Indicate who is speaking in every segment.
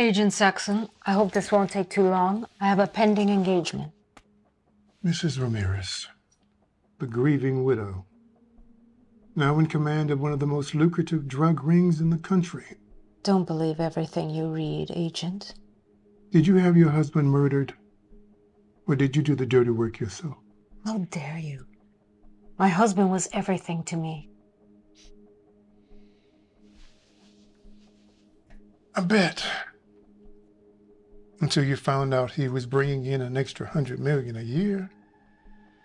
Speaker 1: Agent Saxon, I hope this won't take too long. I have a pending engagement.
Speaker 2: Mrs. Ramirez, the grieving widow, now in command of one of the most lucrative drug rings in the country.
Speaker 1: Don't believe everything you read, Agent.
Speaker 2: Did you have your husband murdered? Or did you do the dirty work yourself?
Speaker 1: How dare you? My husband was everything to me.
Speaker 2: I bet. Until you found out he was bringing in an extra $100 million a year,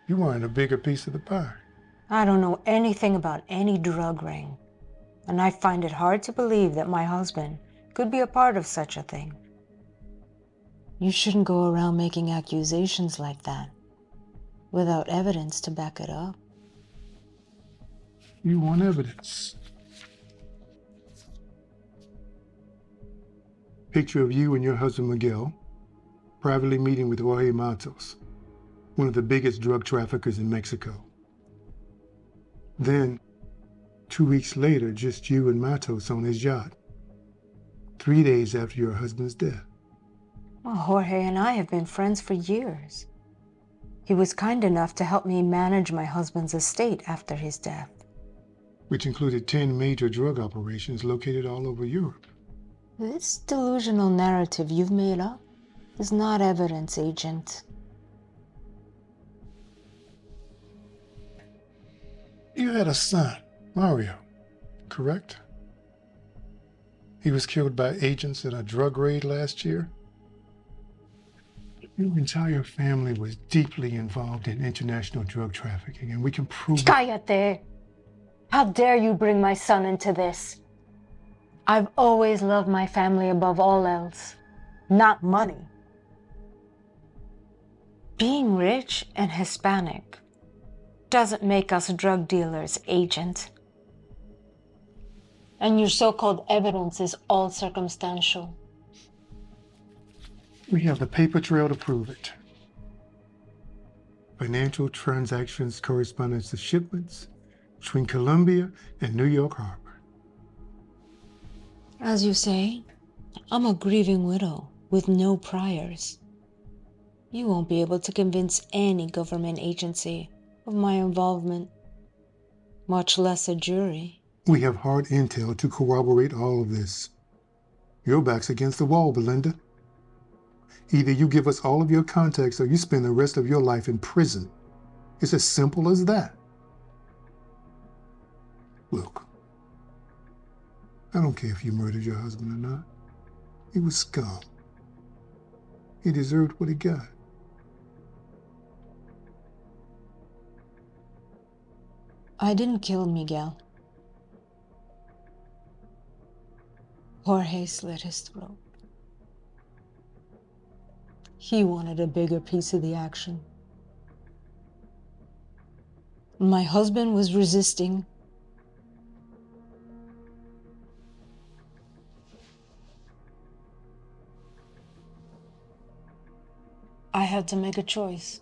Speaker 2: you wanted a bigger piece of the pie.
Speaker 1: I don't know anything about any drug ring, and I find it hard to believe that my husband could be a part of such a thing. You shouldn't go around making accusations like that without evidence to back it up.
Speaker 2: You want evidence. Picture of you and your husband Miguel privately meeting with Jorge Matos, one of the biggest drug traffickers in Mexico. Then, 2 weeks later, just you and Matos on his yacht, 3 days after your husband's death.
Speaker 1: Well, Jorge and I have been friends for years. He was kind enough to help me manage my husband's estate after his death.
Speaker 2: Which included 10 major drug operations located all over Europe.
Speaker 1: This delusional narrative you've made up is not evidence, Agent.
Speaker 2: You had a son, Mario, correct? He was killed by agents in a drug raid last year. Your entire family was deeply involved in international drug trafficking, and we can prove it.
Speaker 1: Cállate! How dare you bring my son into this? I've always loved my family above all else, not money. Being rich and Hispanic doesn't make us drug dealers, Agent. And your so-called evidence is all circumstantial.
Speaker 2: We have the paper trail to prove it. Financial transactions correspondence to shipments between Colombia and New York Harbor.
Speaker 1: As you say, I'm a grieving widow with no priors. You won't be able to convince any government agency of my involvement, much less a jury.
Speaker 2: We have hard intel to corroborate all of this. Your back's against the wall, Belinda. Either you give us all of your contacts or you spend the rest of your life in prison. It's as simple as that. Look, I don't care if you murdered your husband or not. He was scum. He deserved what he got.
Speaker 1: I didn't kill Miguel. Jorge slit his throat. He wanted a bigger piece of the action. My husband was resisting. I had to make a choice.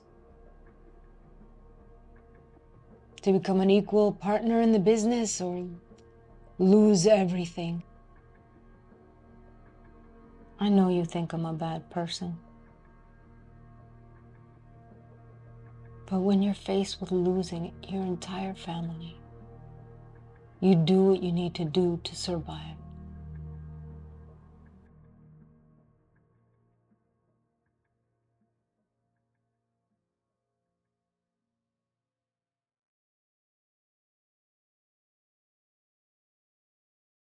Speaker 1: To become an equal partner in the business or lose everything. I know you think I'm a bad person. But when you're faced with losing your entire family, you do what you need to do to survive.